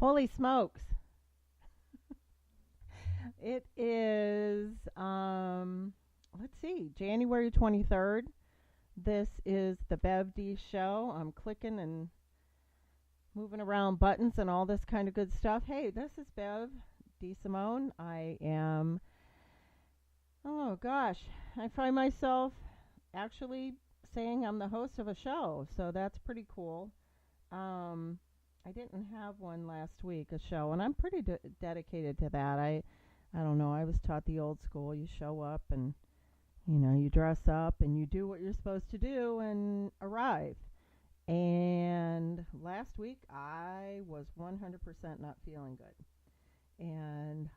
Holy smokes. It is let's see, January 23rd. This is the Bev D show. I'm clicking and moving around buttons and all this kind of good stuff. Hey, this is Bev D Simone. I am oh gosh, I find myself actually saying I'm the host of a show, so that's pretty cool. Um I didn't have one last week, a show, and I'm pretty dedicated to that. I don't know. I was taught the old school. You show up and you dress up and you do what you're supposed to do and arrive. And last week I was 100% not feeling good. And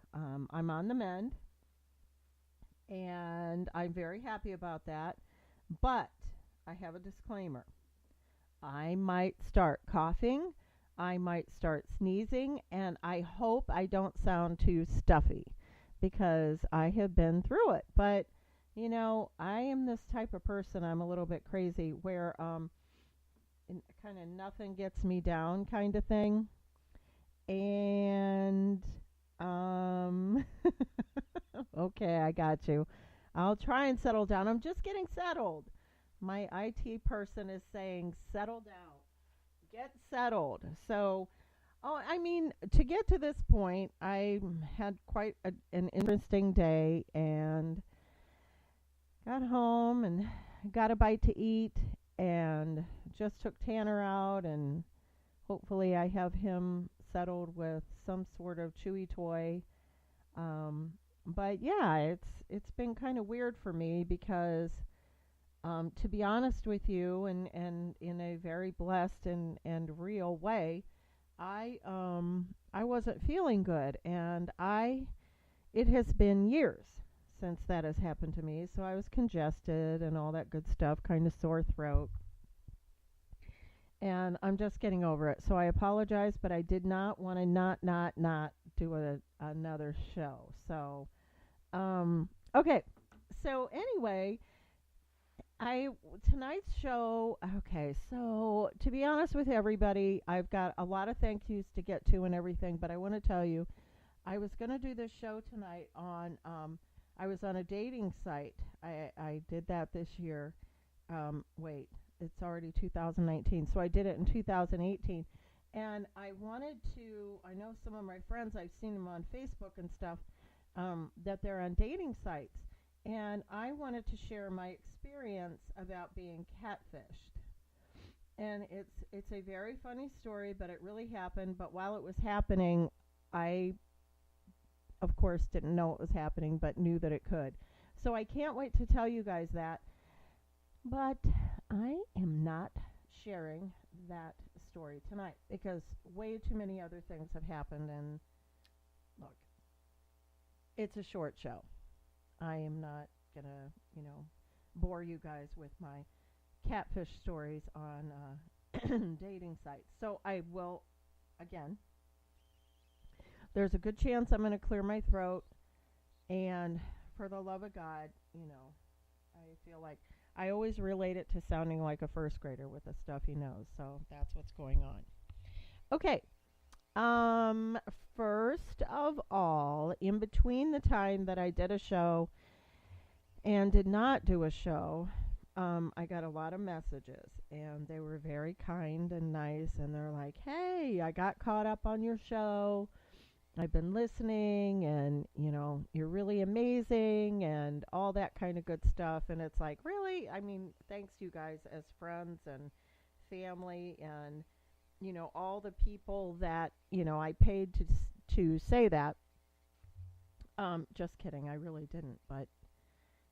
I'm on the mend, and I'm very happy about that. But I have a disclaimer. I might start coughing. I might start sneezing, and I hope I don't sound too stuffy because I have been through it. But, I am this type of person. I'm a little bit crazy where kind of nothing gets me down kind of thing. And, um, okay, I got you. I'll try and settle down. I'm just getting settled. My IT person is saying, settle down, get settled. So, oh, I mean, to get to this point, I had quite an interesting day and got home and got a bite to eat and just took Tanner out, and hopefully I have him settled with some sort of chewy toy. Um, but yeah, it's been kind of weird for me because to be honest with you, and in a very blessed and real way, I wasn't feeling good, and I it has been years since that has happened to me. So I was congested and all that good stuff, kind of sore throat, and I'm just getting over it. So I apologize, but I did not want to not do another show. So okay. So anyway, I tonight's show. Okay, so to be honest with everybody, I've got a lot of thank yous to get to and everything, but I want to tell you, I was going to do this show tonight on. I was on a dating site. I did that this year. Wait, it's already 2019, so I did it in 2018, and I wanted to. I know some of my friends. I've seen them on Facebook and stuff. That they're on dating sites, and I wanted to share my experience about being catfished. And it's a very funny story, but it really happened. But while it was happening, I of course didn't know it was happening, but knew that it could. So I can't wait to tell you guys that. But I am not sharing that story tonight because way too many other things have happened. And look, it's a short show. I am not gonna, bore you guys with my catfish stories on dating sites. So I will, again, there's a good chance I'm going to clear my throat. And for the love of God, I feel like I always relate it to sounding like a first grader with a stuffy nose. So that's what's going on. Okay. Um, First of all, in between the time that I did a show and did not do a show, I got a lot of messages, and they were very kind and nice, and they're like, "Hey, I got caught up on your show. I've been listening, and you're really amazing," and all that kind of good stuff. And it's like, really? I mean, thanks you guys as friends and family, and all the people that I paid to say that. Just kidding, I really didn't. But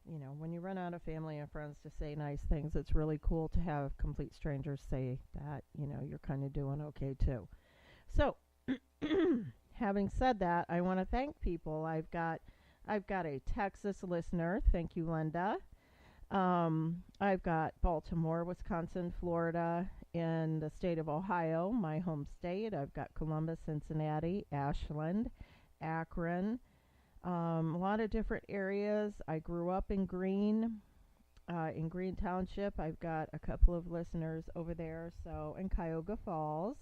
when you run out of family and friends to say nice things, it's really cool to have complete strangers say that you're kind of doing okay too. So, having said that, I want to thank people. I've got a Texas listener. Thank you, Linda. I've got Baltimore, Wisconsin, Florida, in the state of Ohio, my home state. I've got Columbus, Cincinnati, Ashland, Akron, a lot of different areas. I grew up in Green Township. I've got a couple of listeners over there, so in Cuyahoga Falls.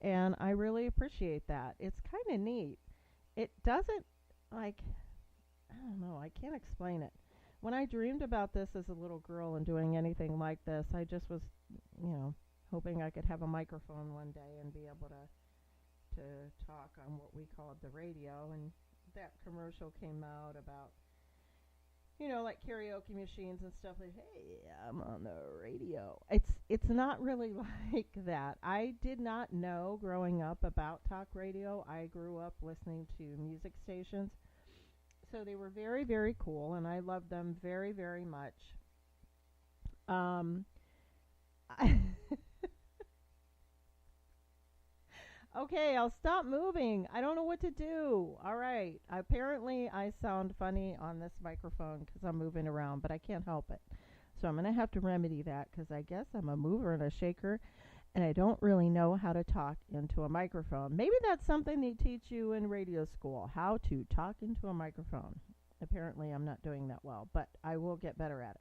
and I really appreciate that. It's kind of neat. It doesn't, like, I don't know, I can't explain it. When I dreamed about this as a little girl and doing anything like this, I just was, you know, hoping I could have a microphone one day and be able to talk on what we called the radio. And that commercial came out about, you know, like karaoke machines and stuff, like, hey, I'm on the radio. It's not really like that. I did not know growing up about talk radio. I grew up listening to music stations. So they were very, very cool, and I loved them very, very much. Um, okay, I'll stop moving. I don't know what to do. All right. Apparently, I sound funny on this microphone because I'm moving around, but I can't help it. So I'm going to have to remedy that because I guess I'm a mover and a shaker, and I don't really know how to talk into a microphone. Maybe that's something they teach you in radio school, how to talk into a microphone. Apparently, I'm not doing that well, but I will get better at it.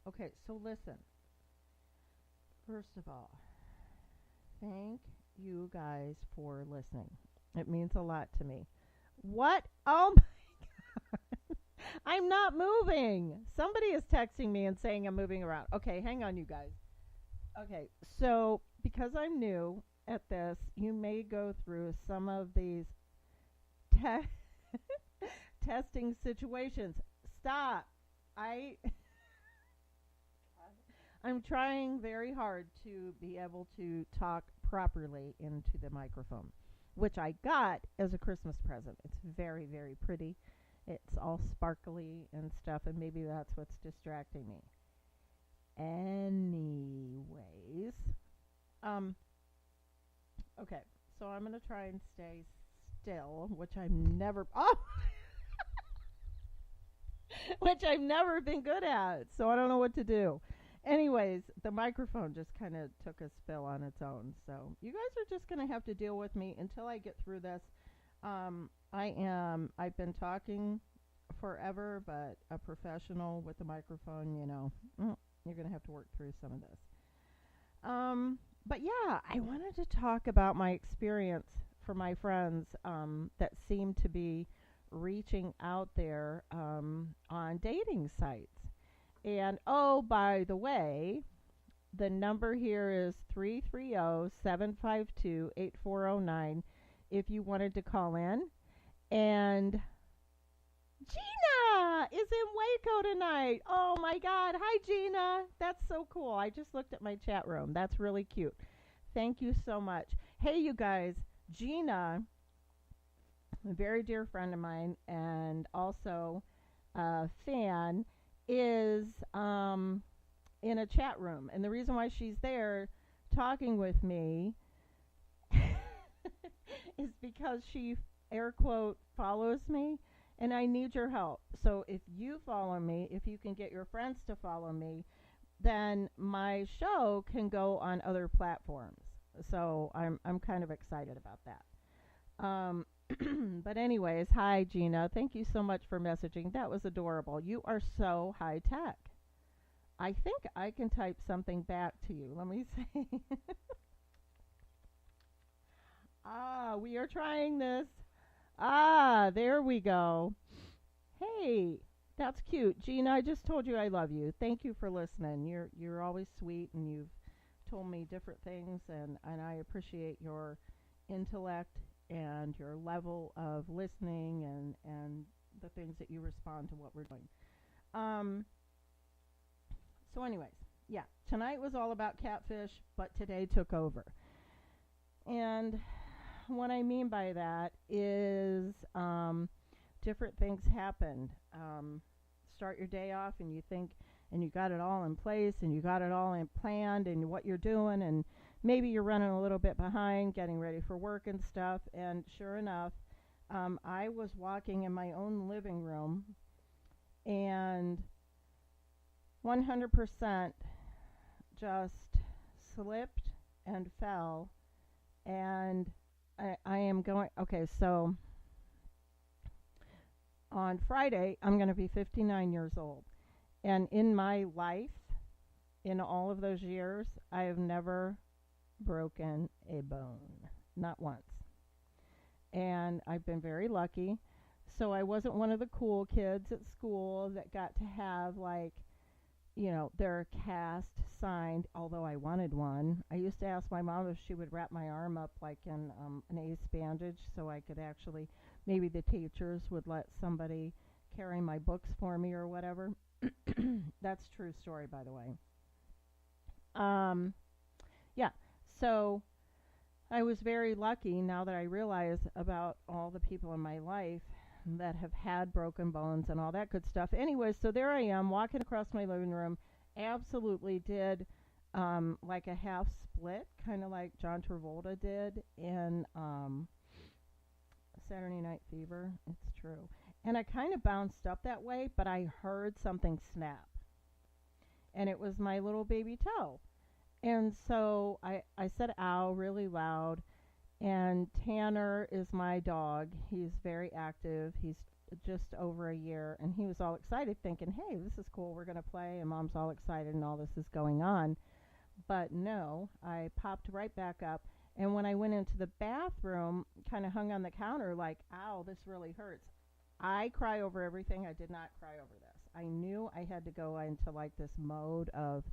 Okay, so listen. First of all, thank you guys for listening. It means a lot to me. What? Oh my God. I'm not moving. Somebody is texting me and saying I'm moving around. Okay, hang on, you guys. Okay, so because I'm new at this, you may go through some of these te- testing situations. Stop. I'm trying very hard to be able to talk properly into the microphone, which I got as a Christmas present. It's very, very pretty. It's all sparkly and stuff, and maybe that's what's distracting me. Anyways, okay, so I'm going to try and stay still, which I'm never, which I've never been good at, so I don't know what to do. Anyways, the microphone just kind of took a spill on its own, so you guys are just going to have to deal with me until I get through this. I've been talking forever, but a professional with a microphone, you know, you're going to have to work through some of this. But yeah, I wanted to talk about my experience for my friends that seem to be reaching out there on dating sites. And oh, by the way, the number here is 330-752-8409 if you wanted to call in. And Gina is in Waco tonight. Oh my God. Hi, Gina. That's so cool. I just looked at my chat room. That's really cute. Thank you so much. Hey, you guys, Gina, a very dear friend of mine and also a fan, is in a chat room. And the reason why she's there talking with me is because she, air quote, follows me. And I need your help. So if you follow me, if you can get your friends to follow me, then my show can go on other platforms. So I'm kind of excited about that. But anyways, hi Gina. Thank you so much for messaging. That was adorable. You are so high tech. I think I can type something back to you. Let me see. We are trying this. There we go. Hey, that's cute. Gina, I just told you I love you. Thank you for listening. You're always sweet, and you've told me different things, and I appreciate your intellect and your level of listening and the things that you respond to what we're doing. So anyways, yeah, tonight was all about Catfish, but today took over. And what I mean by that is different things happened. Start your day off and you think, and you got it all in place and you got it all in planned and what you're doing, and maybe you're running a little bit behind getting ready for work and stuff. And sure enough, I was walking in my own living room and 100% just slipped and fell. And I am going, okay, so on Friday, I'm going to be 59 years old. And in my life, in all of those years, I have never broken a bone. not once. And I've been very lucky. So I wasn't one of the cool kids at school that got to have, like, their cast signed, although I wanted one. I used to ask my mom if she would wrap my arm up like in an ace bandage so I could actually, maybe the teachers would let somebody carry my books for me or whatever. That's a true story, by the way. Um, yeah, so I was very lucky now that I realize about all the people in my life that have had broken bones and all that good stuff. Anyway, so there I am walking across my living room. Absolutely did like a half split, kind of like John Travolta did in Saturday Night Fever. It's true. And I kind of bounced up that way, but I heard something snap. And it was my little baby toe. And so I said ow really loud. And Tanner is my dog. He's very active. He's just over a year. And he was all excited thinking, hey, this is cool. We're going to play. And Mom's all excited and all this is going on. But no, I popped right back up. And when I went into the bathroom, kind of hung on the counter like, ow, this really hurts. I cry over everything. I did not cry over this. I knew I had to go into like this mode of,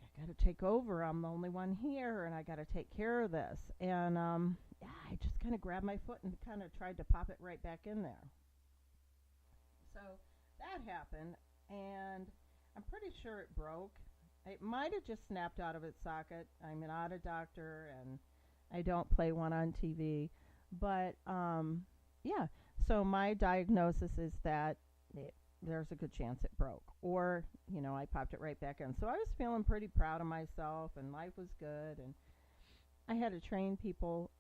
I got to take over. I'm the only one here, and I got to take care of this. And yeah, I just kind of grabbed my foot and kind of tried to pop it right back in there. So that happened, and I'm pretty sure it broke. It might have just snapped out of its socket. I'm not a doctor, and I don't play one on TV. But yeah, so my diagnosis is that there's a good chance it broke. Or, I popped it right back in. So I was feeling pretty proud of myself, and life was good. And I had to train people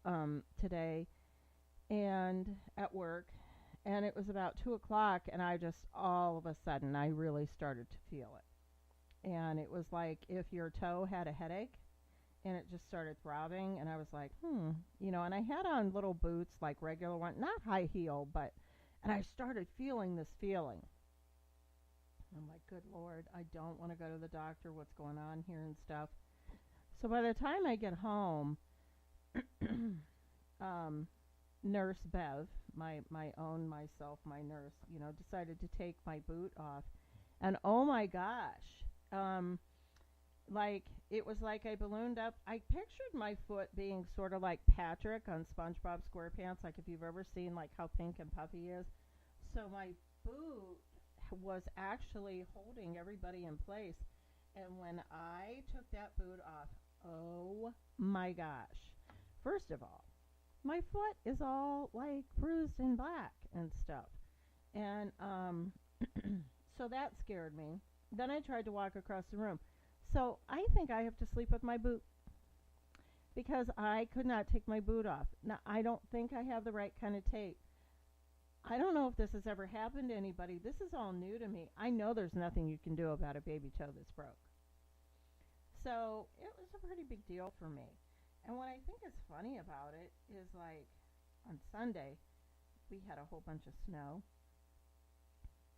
today and at work. And it was about 2 o'clock, and I just, all of a sudden, I really started to feel it. And it was like if your toe had a headache, and it just started throbbing. And I was like, and I had on little boots, like regular one, not high heel, and I started feeling this feeling. I'm like, good Lord, I don't want to go to the doctor. What's going on here and stuff. So by the time I get home, Nurse Bev, my nurse, decided to take my boot off. And oh my gosh, like it was like I ballooned up. I pictured my foot being sort of like Patrick on SpongeBob SquarePants, like if you've ever seen like how pink and puffy is. So my boot was actually holding everybody in place. And when I took that boot off, oh my gosh. First of all, my foot is all like bruised and black and stuff. And so that scared me. Then I tried to walk across the room. So I think I have to sleep with my boot because I could not take my boot off. Now, I don't think I have the right kind of tape. I don't know if this has ever happened to anybody. This is all new to me. I know there's nothing you can do about a baby toe that's broke. So it was a pretty big deal for me. And what I think is funny about it is like on Sunday, we had a whole bunch of snow.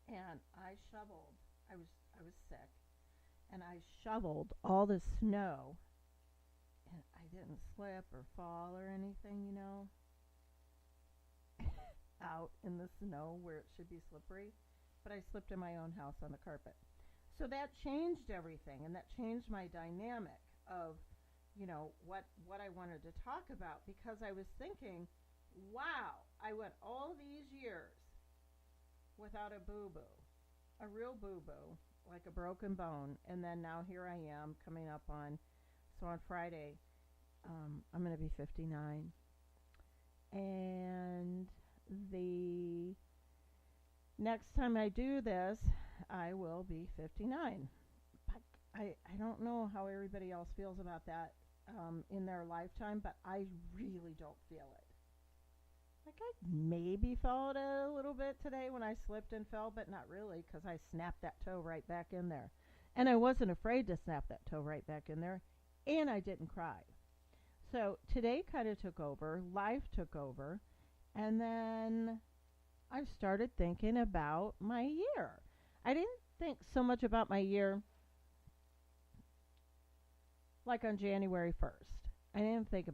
And I shoveled. I was sick. And I shoveled all the snow. And I didn't slip or fall or anything, out in the snow where it should be slippery, but I slipped in my own house on the carpet. So that changed everything, and that changed my dynamic of, what I wanted to talk about, because I was thinking, wow, I went all these years without a boo-boo, a real boo-boo, like a broken bone, and then now here I am coming up on, so on Friday, I'm going to be 59, and the next time I do this, I will be 59. But I don't know how everybody else feels about that in their lifetime, but I really don't feel it. Like I maybe felt it a little bit today when I slipped and fell, but not really, because I snapped that toe right back in there. And I wasn't afraid to snap that toe right back in there, and I didn't cry. So today kind of took over, life took over, and then I started thinking about my year. I didn't think so much about my year like on January 1st. I didn't think